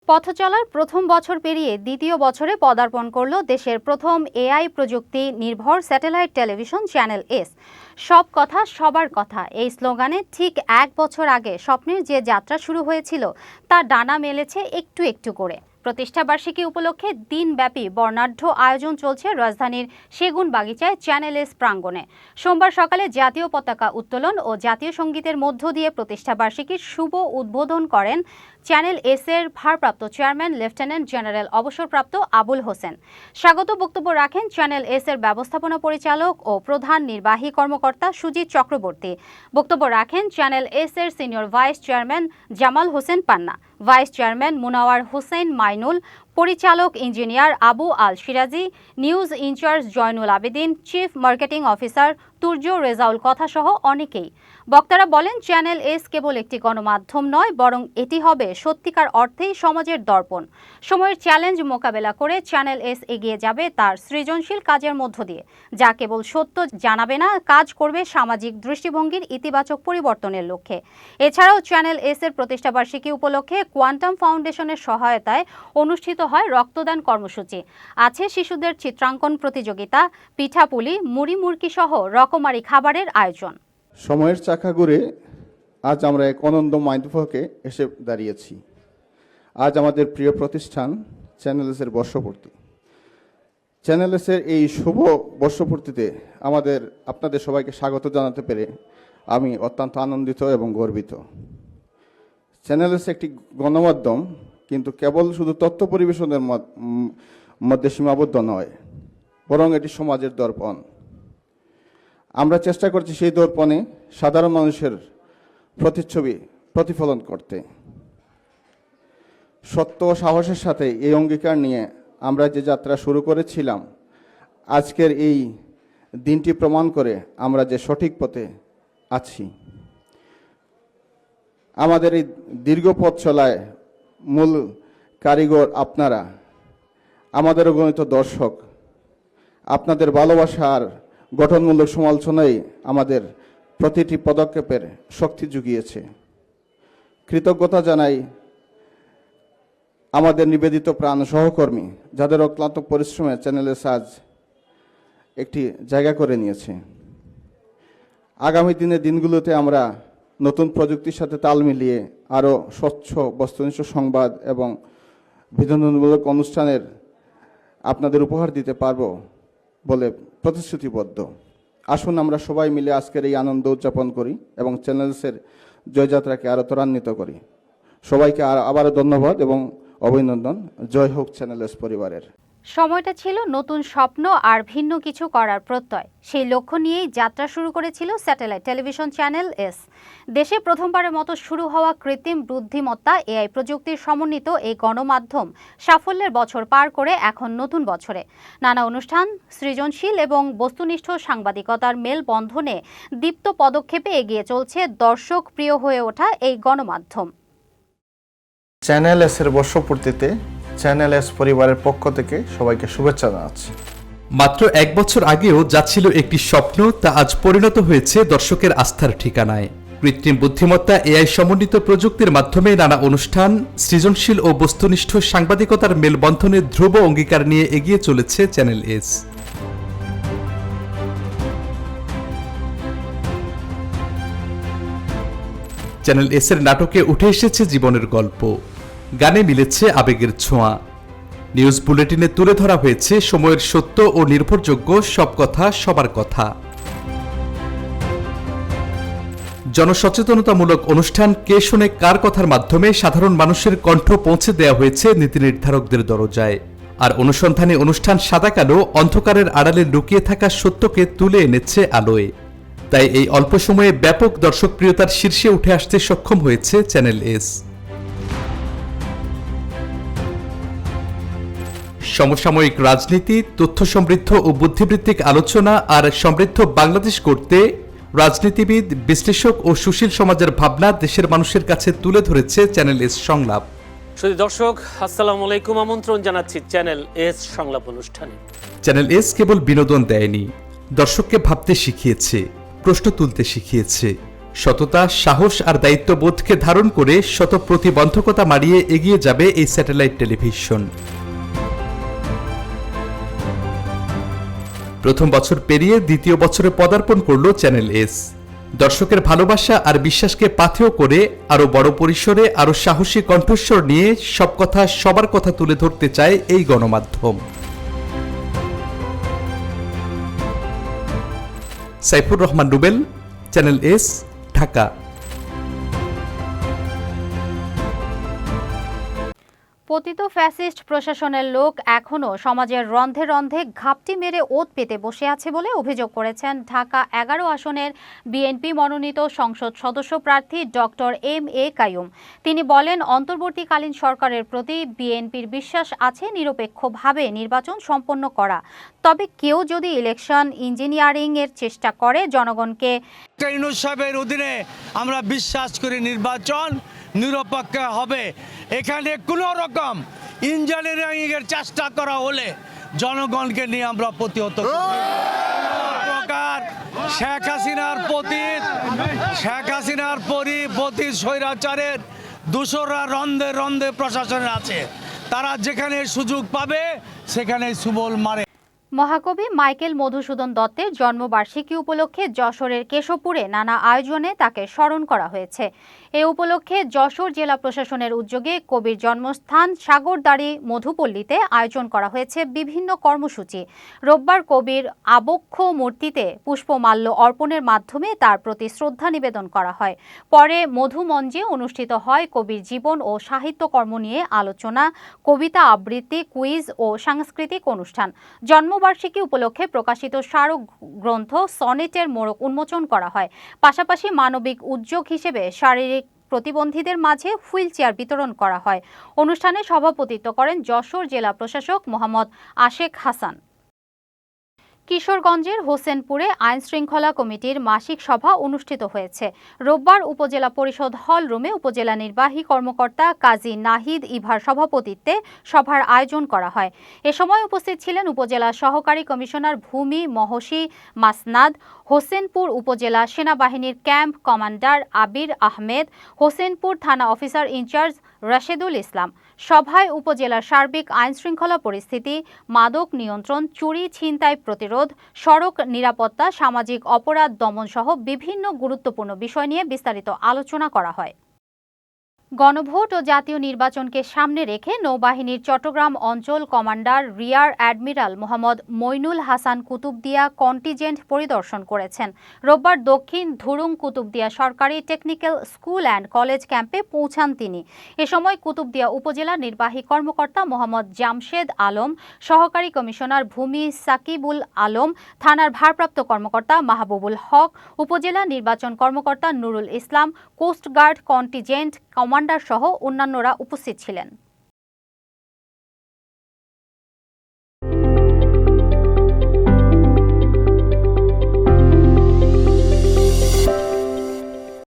পথ চলার প্রথম বছর পেরিয়ে দ্বিতীয় বছরে পদার্পণ করল দেশের প্রথম এআই প্রযুক্তি নির্ভর স্যাটেলাইট টেলিভিশন চ্যানেল এস। সব কথা সবার কথা এই স্লোগানে ঠিক এক বছর আগে স্বপ্নের যে যাত্রা শুরু হয়েছিল তা ডানা মেলেছে একটু একটু করে। প্রতিষ্ঠাবার্ষিকী উপলক্ষে দিনব্যাপী বর্ণাঢ্য আয়োজন চলছে রাজধানীর সেগুনবাগিচায় চ্যানেল এস প্রাঙ্গণে। সোমবার সকালে জাতীয় পতাকা উত্তোলন ও জাতীয় সঙ্গীতের মধ্য দিয়ে প্রতিষ্ঠাবার্ষিকীর শুভ উদ্বোধন করেন চ্যানেল এস এর ভারপ্রাপ্ত চেয়ারম্যান লেফটেন্যান্ট জেনারেল অবসরপ্রাপ্ত আবুল হোসেন। স্বাগত বক্তব্য রাখেন চ্যানেল এস এর ব্যবস্থাপনা পরিচালক ও প্রধান নির্বাহী কর্মকর্তা সুজিত চক্রবর্তী। বক্তব্য রাখেন চ্যানেল এস এর senior vice chairman Jamal Hossain Panna, vice chairman Munawar Hossain Mainul, পরিচালক engineer Abu Al Siraji, news incharge Joynul Abedin, chief marketing officer Turjo Rezaul কথাসহ অনেকেই। বক্তারা বলেন, চ্যানেল এস কেবল একটি গণমাধ্যম নয়, বরং এটি হবে সত্যিকার অর্থেই সমাজের দর্পণ। সময়ের চ্যালেঞ্জ মোকাবেলা করে চ্যানেল এস এগিয়ে যাবে তার সৃজনশীল কাজের মধ্য দিয়ে, যা কেবল সত্য জানাবে না, কাজ করবে সামাজিক দৃষ্টিভঙ্গির ইতিবাচক পরিবর্তনের লক্ষ্যে। এছাড়াও চ্যানেল এস এর প্রতিষ্ঠাবার্ষিকী উপলক্ষে কোয়ান্টাম ফাউন্ডেশনের সহায়তায় অনুষ্ঠিত হয় রক্তদান কর্মসূচি। আছে শিশুদের চিত্রাঙ্কন প্রতিযোগিতা, পিঠাপুলি, মুড়ি মুড়কি সহ রকমারি খাবারের আয়োজন। সময়ের চাকা ঘুরে আজ আমরা এক অনন্ত মাইলফলকে এসে দাঁড়িয়েছি। আজ আমাদের প্রিয় প্রতিষ্ঠান চ্যানেল এস এর বর্ষপূর্তি। চ্যানেল এস এর এই শুভ বর্ষপূর্তিতে আপনাদের সবাইকে স্বাগত জানাতে পেরে আমি অত্যন্ত আনন্দিত এবং গর্বিত। চ্যানেল এস একটি গণমাধ্যম, কিন্তু কেবল শুধু তথ্য পরিবেশনের মধ্যে সীমাবদ্ধ নয়, বরং এটি সমাজের দর্পণ। আমরা চেষ্টা করছি সেই দর্পণে সাধারণ মানুষের প্রতিচ্ছবি প্রতিফলন করতে। সত্য ও সাহসের সাথে এই অঙ্গীকার নিয়ে আমরা যে যাত্রা শুরু করেছিলাম, আজকের এই দিনটি প্রমাণ করে আমরা যে সঠিক পথে আছি। আমাদের এই দীর্ঘ পথ চলায় মূল কারিগর আপনারা, আমাদের অগণিত দর্শক। আপনাদের ভালোবাসার গঠনমূলক সমালোচনাই আমাদের প্রতিটি পদক্ষেপের শক্তি জুগিয়েছে। কৃতজ্ঞতা জানাই আমাদের নিবেদিত প্রাণ সহকর্মী, যাদের অক্লান্ত পরিশ্রমে চ্যানেল এস আজ একটি জায়গা করে নিয়েছে। আগামী দিনগুলোতে আমরা নতুন প্রযুক্তির সাথে তাল মিলিয়ে আরও স্বচ্ছ, বস্তুনিষ্ঠ সংবাদ এবং বিনোদনমূলক অনুষ্ঠানের আপনাদের উপহার দিতে পারব বলে প্রতিশ্রুতিবদ্ধ। আসুন আমরা সবাই মিলে আজকের এই আনন্দ উদযাপন করি এবং চ্যানেল এস এর জয়যাত্রাকে আরও ত্বরান্বিত করি। সবাইকে আবারও ধন্যবাদ এবং অভিনন্দন। জয় হোক চ্যানেল এস পরিবারের। সময়টা ছিল নতুন স্বপ্ন আর ভিন্ন কিছু করার প্রত্যয়। সেই লক্ষ্য নিয়েই যাত্রা শুরু করেছিল স্যাটেলাইট টেলিভিশন চ্যানেল এস। দেশে প্রথমবারের মতো শুরু হওয়া কৃত্রিম বুদ্ধিমত্তা এআই প্রযুক্তির সমন্বিত এই গণমাধ্যম সাফল্যের বছর পার করে এখন নতুন বছরে নানা অনুষ্ঠান, সৃজনশীল এবং বস্তুনিষ্ঠ সাংবাদিকতার মেলবন্ধনে দীপ্ত পদক্ষেপে এগিয়ে চলছে দর্শক প্রিয় হয়ে ওঠা এই গণমাধ্যম। চ্যানেল এস এর বর্ষপূর্তিতে চ্যানেল এস পরিবারের পক্ষ থেকে সবাইকে শুভেচ্ছা জানাচ্ছি। মাত্র এক বছর আগেও যা ছিল একটি স্বপ্ন, তা আজ পরিণত হয়েছে দর্শকের আস্থার ঠিকানায়। কৃত্রিম বুদ্ধিমত্তা এআই সমন্বিত প্রযুক্তির মাধ্যমে নানা অনুষ্ঠান, সৃজনশীল ও বস্তুনিষ্ঠ সাংবাদিকতার মেলবন্ধনের ধ্রুব অঙ্গীকার নিয়ে এগিয়ে চলেছে চ্যানেল এস। চ্যানেল এস এর নাটকে উঠে এসেছে জীবনের গল্প, গানে মিলেছে আবেগের ছোঁয়া, নিউজ বুলেটিনে তুলে ধরা হয়েছে সময়ের সত্য ও নির্ভরযোগ্য সব কথা সবার কথা। জনসচেতনতামূলক অনুষ্ঠান কে শোনে কার কথার মাধ্যমে সাধারণ মানুষের কণ্ঠ পৌঁছে দেওয়া হয়েছে নীতি নির্ধারকদের দরজায়। আর অনুসন্ধানী অনুষ্ঠান সাদা কালো অন্ধকারের আড়ালে লুকিয়ে থাকা সত্যকে তুলে এনেছে আলোয়। তাই এই অল্প সময়ে ব্যাপক দর্শকপ্রিয়তার শীর্ষে উঠে আসতে সক্ষম হয়েছে চ্যানেল এস। সমসাময়িক রাজনীতি, তথ্য সমৃদ্ধ ও বুদ্ধিবৃত্তিক আলোচনা আর সমৃদ্ধ বাংলাদেশ করতে রাজনীতিবিদ, বিশ্লেষক ও সুশীল সমাজের ভাবনা দেশের মানুষের কাছে তুলে ধরেছে চ্যানেল এস সংলাপ। শুধু দর্শক, আসসালামু আলাইকুম, আমন্ত্রণ জানাচ্ছি চ্যানেল এস সংলাপ অনুষ্ঠানে। চ্যানেল এস কেবল বিনোদন দেয়নি, দর্শককে ভাবতে শিখিয়েছে, প্রশ্ন তুলতে শিখিয়েছে, সততা, সাহস আর দায়িত্ববোধকে ধারণ করে শত প্রতিবন্ধকতা মারিয়ে এগিয়ে যাবে এই স্যাটেলাইট টেলিভিশন। প্রথম বছর পেরিয়ে দ্বিতীয় বছরে পদার্পণ করল চ্যানেল এস। দর্শকের ভালোবাসা আর বিশ্বাসকে পাথেয় করে আরো বড় পরিসরে আরো সাহসী কণ্ঠস্বর নিয়ে সব কথা সবার কথা তুলে ধরতে চায় এই গণমাধ্যম। Saifur Rahman Rubel, channel S, Dhaka. পতিত ফ্যাসিস্ট প্রশাসনের লোক এখনও সমাজের রন্ধে রন্ধে ঘাপটি মেরে ওত পেতে বসে আছে বলে অভিযোগ করেছেন ঢাকা 11 আসনের বিএনপি মনোনীত সংসদ সদস্য প্রার্থী ডক্টর এম.এ. কাইয়ুম। তিনি বলেন, অন্তর্বর্তীকালীন সরকারের প্রতি বিএনপির বিশ্বাস আছে নিরপেক্ষভাবে নির্বাচন সম্পন্ন করা। তবে কেউ যদি ইলেকশন ইঞ্জিনিয়ারিং এর চেষ্টা করে জনগণকে ইউনূস সাহেবের অধীনে আমরা বিশ্বাস করি নির্বাচন নিরপেক্ষ হবে। এখানে কোনো রকম ইঞ্জিনিয়ারিং এর চেষ্টা করা হলে জনগণকে নিয়ে আমরা প্রতিহত প্রকার শেখ হাসিনার প্রতি স্বৈরাচারের দূষররা রন্ধে রন্ধে প্রশাসনে আছে। তারা যেখানে সুযোগ পাবে সেখানে সুবল মারে। মহাকবি মাইকেল মধুসূদন দত্তের জন্মবার্ষিকী উপলক্ষে যশোরের কেশবপুরে নানা আয়োজনে তাকে স্মরণ করা হয়েছে। এ উপলক্ষে যশোর জেলা প্রশাসনের উদ্যোগে কবির জন্মস্থান সাগরদাড়ি মধুপল্লীতে আয়োজন করা হয়েছে বিভিন্ন কর্মসূচি। রোববার কবির আবক্ষ মূর্তিতে পুষ্পমাল্য অর্পণের মাধ্যমে তার প্রতি শ্রদ্ধা নিবেদন করা হয়। পরে মধুমঞ্চে অনুষ্ঠিত হয় কবির জীবন ও সাহিত্যকর্ম নিয়ে আলোচনা, কবিতা আবৃত্তি, কুইজ ও সাংস্কৃতিক অনুষ্ঠান। জন্মবার্ষিকী উপলক্ষে প্রকাশিত স্মারক গ্রন্থ সনেটের মোড়ক উন্মোচন করা হয়। পাশাপাশি মানবিক উদ্যোগ হিসেবে শারীরিক প্রতিবন্ধীদের মাঝে হুইল চেয়ার বিতরণ করা হয়। অনুষ্ঠানে সভাপতিত্ব করেন যশোর জেলা প্রশাসক মোহাম্মদ আশেক হাসান। কিশোরগঞ্জের হোসেনপুরে আইন শৃঙ্খলা কমিটির মাসিক সভা অনুষ্ঠিত হয়েছে। রোববার উপজেলা পরিষদ হল রুমে উপজেলা নির্বাহী কর্মকর্তা কাজী নাহিদ ইভার সভাপতিত্বে সভার আয়োজন করা হয়। এ সময় উপস্থিত ছিলেন উপজেলা সহকারী কমিশনার ভূমি মহসী মাসনাদ, হোসেনপুর উপজেলা সেনাবাহিনীর ক্যাম্প কমান্ডার আবির আহমেদ, হোসেনপুর থানা অফিসার ইনচার্জ রাশেদুল ইসলাম। সভায় উপজেলার সার্বিক আইনশৃঙ্খলা পরিস্থিতি, মাদক নিয়ন্ত্রণ, চুরি ছিনতাই প্রতিরোধ, সড়ক নিরাপত্তা, সামাজিক অপরাধ দমন সহ বিভিন্ন গুরুত্বপূর্ণ বিষয় নিয়ে বিস্তারিত আলোচনা করা হয়। গণভোট ও জাতীয় নির্বাচনকে সামনে রেখে নৌবাহিনীর চট্টগ্রাম অঞ্চল commander rear admiral Mohammad Mainul Hasan Kutubdia contingent পরিদর্শন করেছেন। রোববার দক্ষিণ ধুরুং কুতুবদিয়া সরকারি টেকনিক্যাল স্কুল অ্যান্ড কলেজ ক্যাম্পে পৌঁছান তিনি। এ সময় কুতুবদিয়া উপজেলা নির্বাহী কর্মকর্তা মোহাম্মদ জামশেদ আলম, সহকারী কমিশনার ভূমি সাকিবুল আলম, থানার ভারপ্রাপ্ত কর্মকর্তা মাহবুবুল হক, উপজেলা নির্বাচন কর্মকর্তা Nurul Islam, coast guard contingent commander সহ অন্যান্যরা উপস্থিত ছিলেন।